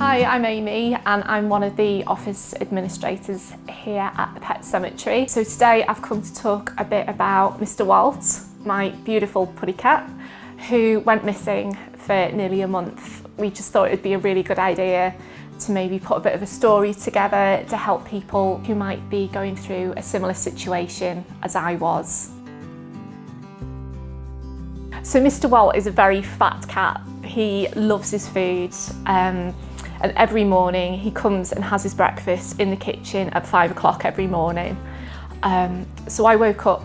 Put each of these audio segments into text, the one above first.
Hi, I'm Amy and I'm one of the office administrators here at the Pet Cemetery. So today I've come to talk a bit about Mr. Walt, my beautiful puddy cat, who went missing for nearly a month. We just thought it'd be a really good idea to maybe put a bit of a story together to help people who might be going through a similar situation as I was. So Mr. Walt is a very fat cat. He loves his food and every morning he comes and has his breakfast in the kitchen at 5 o'clock every morning. So I woke up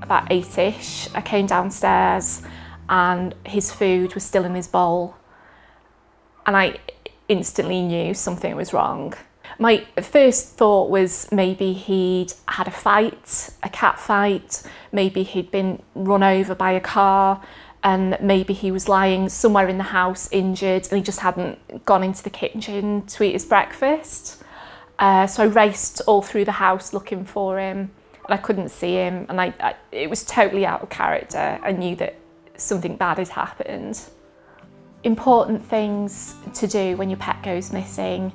about 8ish, I came downstairs and his food was still in his bowl and I instantly knew something was wrong. My first thought was maybe he'd had a cat fight, maybe he'd been run over by a car, and maybe he was lying somewhere in the house injured and he just hadn't gone into the kitchen to eat his breakfast. So I raced all through the house looking for him and I couldn't see him, and it was totally out of character. I knew that something bad had happened. Important things to do when your pet goes missing.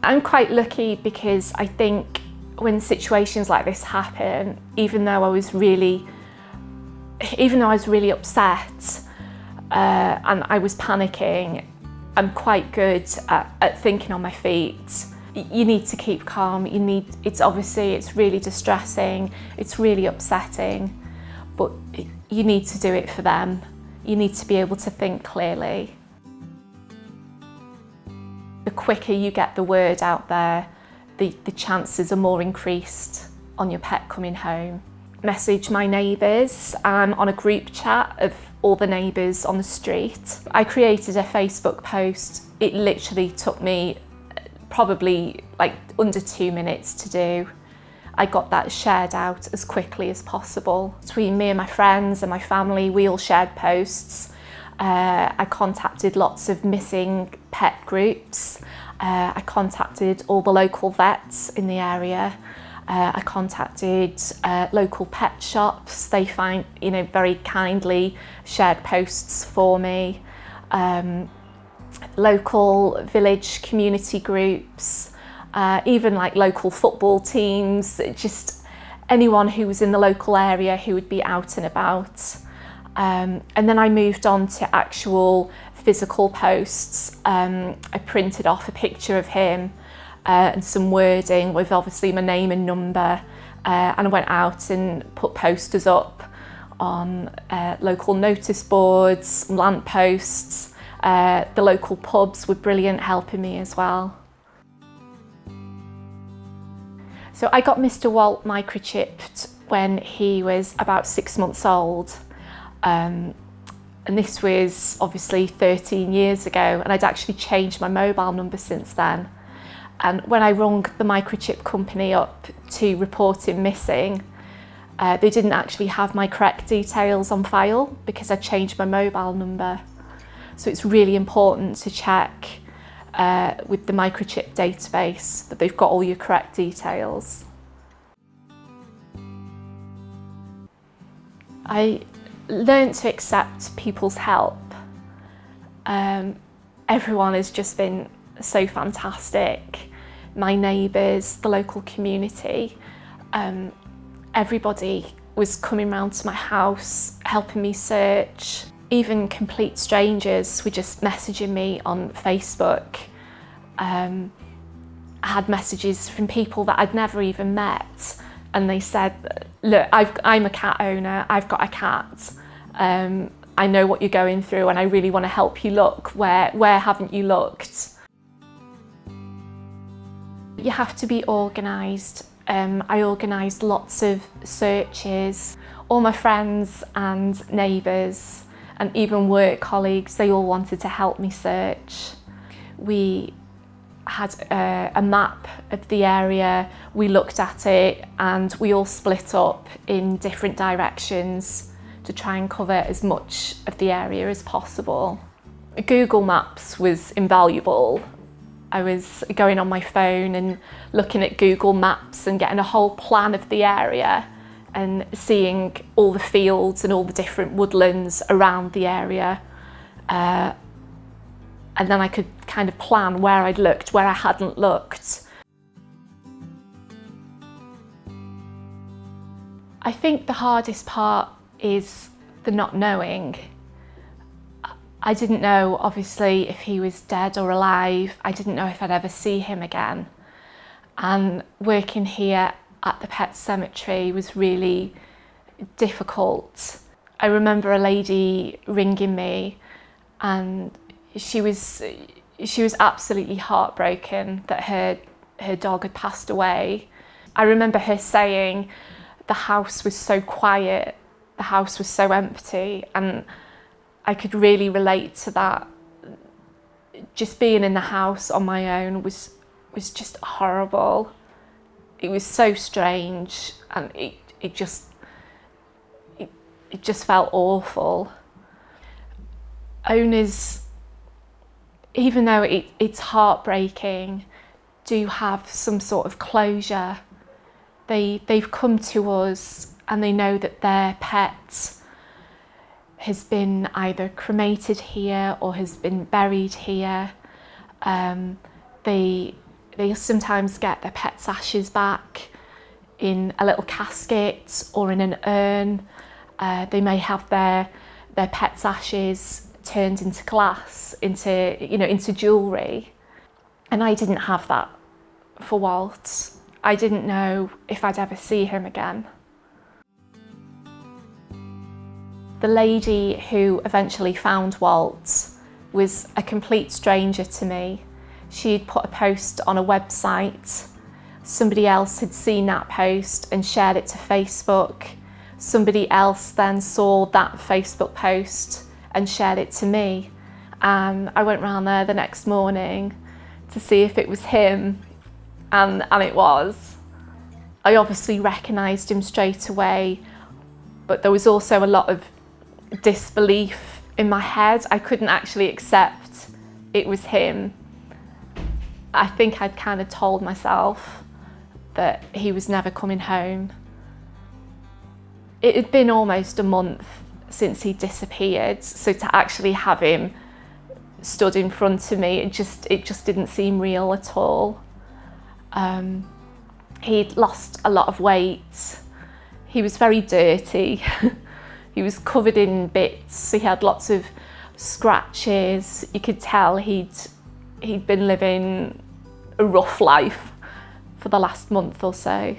I'm quite lucky because I think when situations like this happen, even though I was really upset and I was panicking, I'm quite good at thinking on my feet. You need to keep calm. It's really distressing, it's really upsetting, but you need to do it for them. You need to be able to think clearly. The quicker you get the word out there, the chances are more increased on your pet coming home. Message my neighbours. I'm on a group chat of all the neighbours on the street. I created a Facebook post. It literally took me probably like under 2 minutes to do. I got that shared out as quickly as possible. Between me and my friends and my family, we all shared posts. I contacted lots of missing pet groups. I contacted all the local vets in the area. I contacted local pet shops. They very kindly shared posts for me. Local village community groups, even like local football teams, just anyone who was in the local area who would be out and about. And then I moved on to actual physical posts. I printed off a picture of him and some wording with obviously my name and number, and I went out and put posters up on local notice boards, lamp posts. The local pubs were brilliant helping me as well. So I got Mr. Walt microchipped when he was about 6 months old. And this was obviously 13 years ago, and I'd actually changed my mobile number since then. And when I rung the microchip company up to report him missing, they didn't actually have my correct details on file because I changed my mobile number. So it's really important to check with the microchip database that they've got all your correct details. I learned to accept people's help. Everyone has just been so fantastic. My neighbours, the local community, everybody was coming round to my house, helping me search. Even complete strangers were just messaging me on Facebook. I had messages from people that I'd never even met, and they said, look, I'm a cat owner, I've got a cat. I know what you're going through and I really want to help you look. Where haven't you looked? You have to be organised. I organised lots of searches. All my friends and neighbours and even work colleagues, they all wanted to help me search. We had a map of the area, we looked at it and we all split up in different directions to try and cover as much of the area as possible. Google Maps was invaluable. I was going on my phone and looking at Google Maps and getting a whole plan of the area and seeing all the fields and all the different woodlands around the area. and then I could kind of plan where I'd looked, where I hadn't looked. I think the hardest part is the not knowing. I didn't know, obviously, if he was dead or alive. I didn't know if I'd ever see him again. And working here at the pet cemetery was really difficult. I remember a lady ringing me, and she was absolutely heartbroken that her dog had passed away. I remember her saying the house was so quiet, the house was so empty, and I could really relate to that. Just being in the house on my own was just horrible. It was so strange, and it just felt awful. Owners, even though it's heartbreaking, do have some sort of closure. They've come to us and they know that their pet has been either cremated here or has been buried here. They sometimes get their pet's ashes back in a little casket or in an urn. They may have their pet's ashes turned into glass, into jewellery. And I didn't have that for Walt. I didn't know if I'd ever see him again. The lady who eventually found Walt was a complete stranger to me. She'd put a post on a website. Somebody else had seen that post and shared it to Facebook. Somebody else then saw that Facebook post and shared it to me. And I went round there the next morning to see if it was him, and it was. I obviously recognised him straight away, but there was also a lot of disbelief in my head. I couldn't actually accept it was him. I think I'd kind of told myself that he was never coming home. It had been almost a month since he disappeared, so to actually have him stood in front of me, it just didn't seem real at all. He'd lost a lot of weight. He was very dirty. He was covered in bits. He had lots of scratches. You could tell he'd been living a rough life for the last month or so.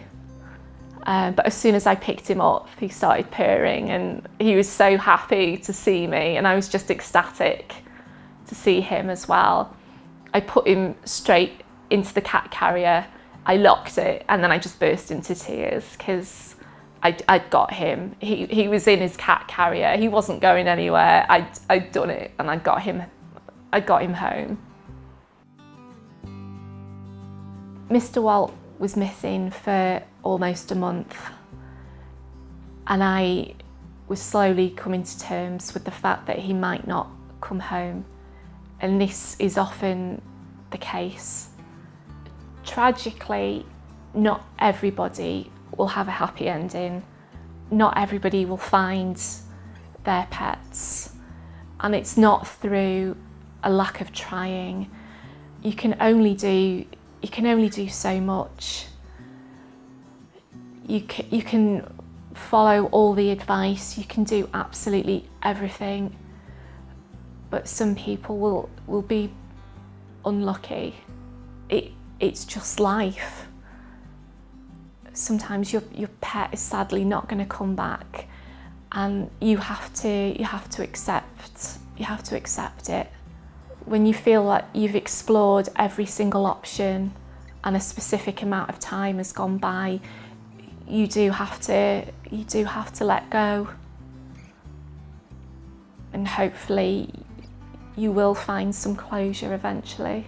But as soon as I picked him up, he started purring, and he was so happy to see me, and I was just ecstatic to see him as well. I put him straight into the cat carrier, I locked it, and then I just burst into tears because I'd got him. He was in his cat carrier. He wasn't going anywhere. I'd done it, and I got him home. Mr. Walt was missing for almost a month, and I was slowly coming to terms with the fact that he might not come home, and this is often the case. Tragically, not everybody will have a happy ending. Not everybody will find their pets, and it's not through a lack of trying. You can only do so much. You can follow all the advice, you can do absolutely everything, but some people will be unlucky. It's just life. Sometimes your pet is sadly not going to come back, and you have to accept it. When you feel like you've explored every single option and a specific amount of time has gone by, you do have to let go, and hopefully you will find some closure eventually.